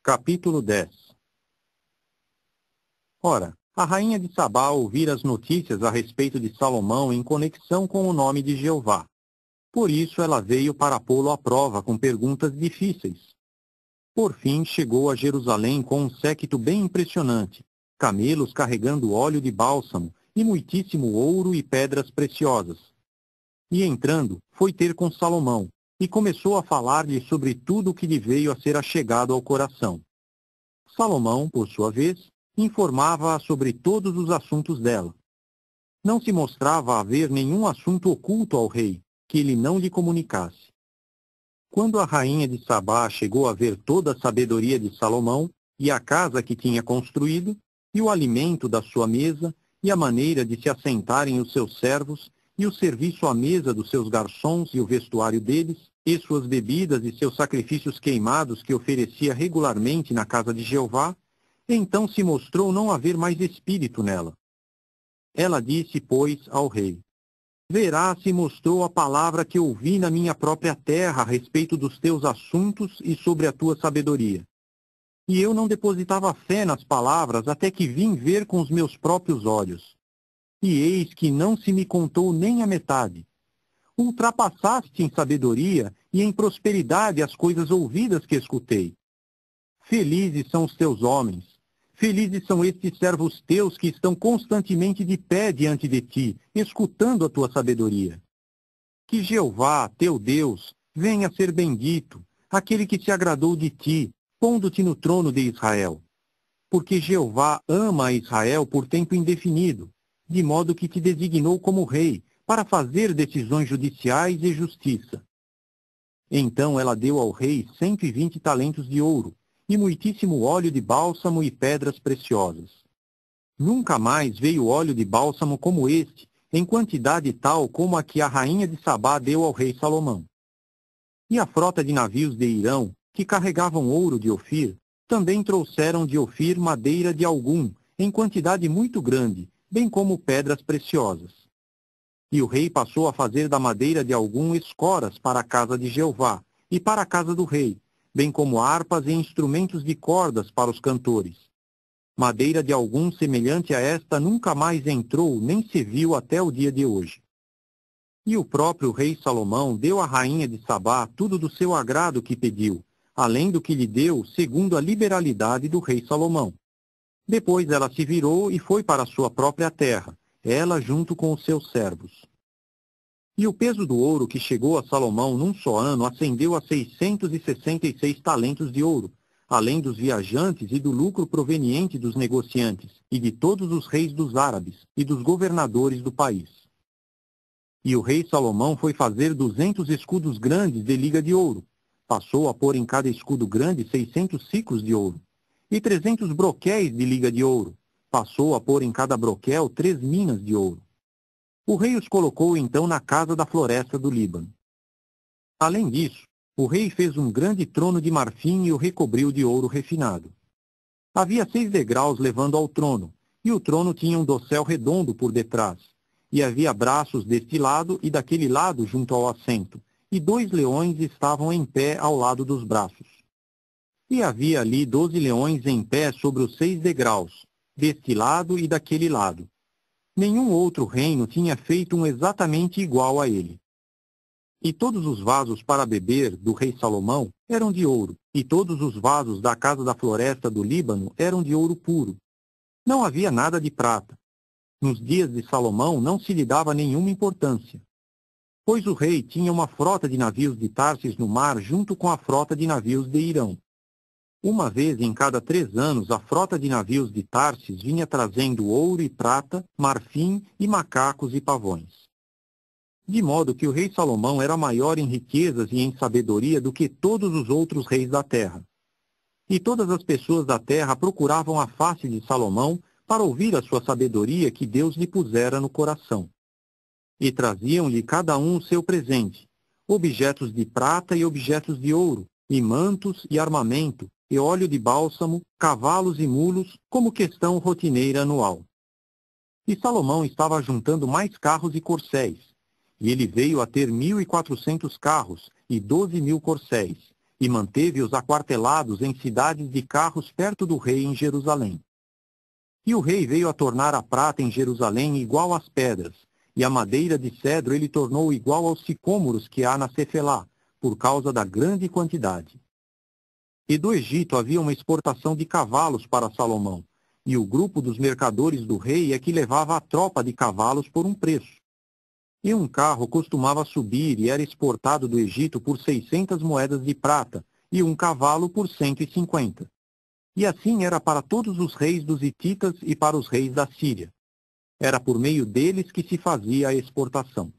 Capítulo 10. Ora, a rainha de Sabá ouvira as notícias a respeito de Salomão em conexão com o nome de Jeová. Por isso ela veio para pô-lo à prova com perguntas difíceis. Por fim chegou a Jerusalém com um séquito bem impressionante, camelos carregando óleo de bálsamo e muitíssimo ouro e pedras preciosas. E entrando, foi ter com Salomão, e começou a falar-lhe sobre tudo o que lhe veio a ser achegado ao coração. Salomão, por sua vez, informava-a sobre todos os assuntos dela. Não se mostrava haver nenhum assunto oculto ao rei, que ele não lhe comunicasse. Quando a rainha de Sabá chegou a ver toda a sabedoria de Salomão, e a casa que tinha construído, e o alimento da sua mesa, e a maneira de se assentarem os seus servos, e o serviço à mesa dos seus garçons e o vestuário deles, e suas bebidas e seus sacrifícios queimados que oferecia regularmente na casa de Jeová, então se mostrou não haver mais espírito nela. Ela disse, pois, ao rei: Verá se mostrou a palavra que ouvi na minha própria terra a respeito dos teus assuntos e sobre a tua sabedoria. E eu não depositava fé nas palavras até que vim ver com os meus próprios olhos. E eis que não se me contou nem a metade. Ultrapassaste em sabedoria e em prosperidade as coisas ouvidas que escutei. Felizes são os teus homens, felizes são estes servos teus que estão constantemente de pé diante de ti, escutando a tua sabedoria. Que Jeová, teu Deus, venha a ser bendito, aquele que se agradou de ti, pondo-te no trono de Israel. Porque Jeová ama a Israel por tempo indefinido, de modo que te designou como rei, para fazer decisões judiciais e justiça. Então ela deu ao rei 120 talentos de ouro, e muitíssimo óleo de bálsamo e pedras preciosas. Nunca mais veio óleo de bálsamo como este, em quantidade tal como a que a rainha de Sabá deu ao rei Salomão. E a frota de navios de Irão, que carregavam ouro de Ofir, também trouxeram de Ofir madeira de algum, em quantidade muito grande, bem como pedras preciosas. E o rei passou a fazer da madeira de algum escoras para a casa de Jeová, e para a casa do rei, bem como harpas e instrumentos de cordas para os cantores. Madeira de algum semelhante a esta nunca mais entrou nem se viu até o dia de hoje. E o próprio rei Salomão deu à rainha de Sabá tudo do seu agrado que pediu, além do que lhe deu segundo a liberalidade do rei Salomão. Depois ela se virou e foi para a sua própria terra, ela junto com os seus servos. E o peso do ouro que chegou a Salomão num só ano ascendeu a 666 talentos de ouro, além dos viajantes e do lucro proveniente dos negociantes, e de todos os reis dos árabes e dos governadores do país. E o rei Salomão foi fazer 200 escudos grandes de liga de ouro. Passou a pôr em cada escudo grande 600 siclos de ouro. E 300 broquéis de liga de ouro. Passou a pôr em cada broquel 3 minas de ouro. O rei os colocou então na casa da floresta do Líbano. Além disso, o rei fez um grande trono de marfim e o recobriu de ouro refinado. Havia 6 degraus levando ao trono, e o trono tinha um dossel redondo por detrás, e havia braços deste lado e daquele lado junto ao assento, e 2 leões estavam em pé ao lado dos braços. E havia ali 12 leões em pé sobre os 6 degraus, deste lado e daquele lado. Nenhum outro reino tinha feito um exatamente igual a ele. E todos os vasos para beber do rei Salomão eram de ouro, e todos os vasos da casa da floresta do Líbano eram de ouro puro. Não havia nada de prata. Nos dias de Salomão não se lhe dava nenhuma importância. Pois o rei tinha uma frota de navios de Tarsis no mar junto com a frota de navios de Irão. Uma vez em cada 3 anos, a frota de navios de Tarsis vinha trazendo ouro e prata, marfim e macacos e pavões. De modo que o rei Salomão era maior em riquezas e em sabedoria do que todos os outros reis da terra. E todas as pessoas da terra procuravam a face de Salomão para ouvir a sua sabedoria que Deus lhe pusera no coração. E traziam-lhe cada um o seu presente, objetos de prata e objetos de ouro, e mantos e armamento, e óleo de bálsamo, cavalos e mulos, como questão rotineira anual. E Salomão estava juntando mais carros e corcéis, e ele veio a ter 1.400 carros e 12.000 corcéis, e manteve-os aquartelados em cidades de carros perto do rei em Jerusalém. E o rei veio a tornar a prata em Jerusalém igual às pedras, e a madeira de cedro ele tornou igual aos sicômoros que há na Cefelá, por causa da grande quantidade. E do Egito havia uma exportação de cavalos para Salomão, e o grupo dos mercadores do rei é que levava a tropa de cavalos por um preço. E um carro costumava subir e era exportado do Egito por 600 moedas de prata, e um cavalo por 150. E assim era para todos os reis dos hititas e para os reis da Síria. Era por meio deles que se fazia a exportação.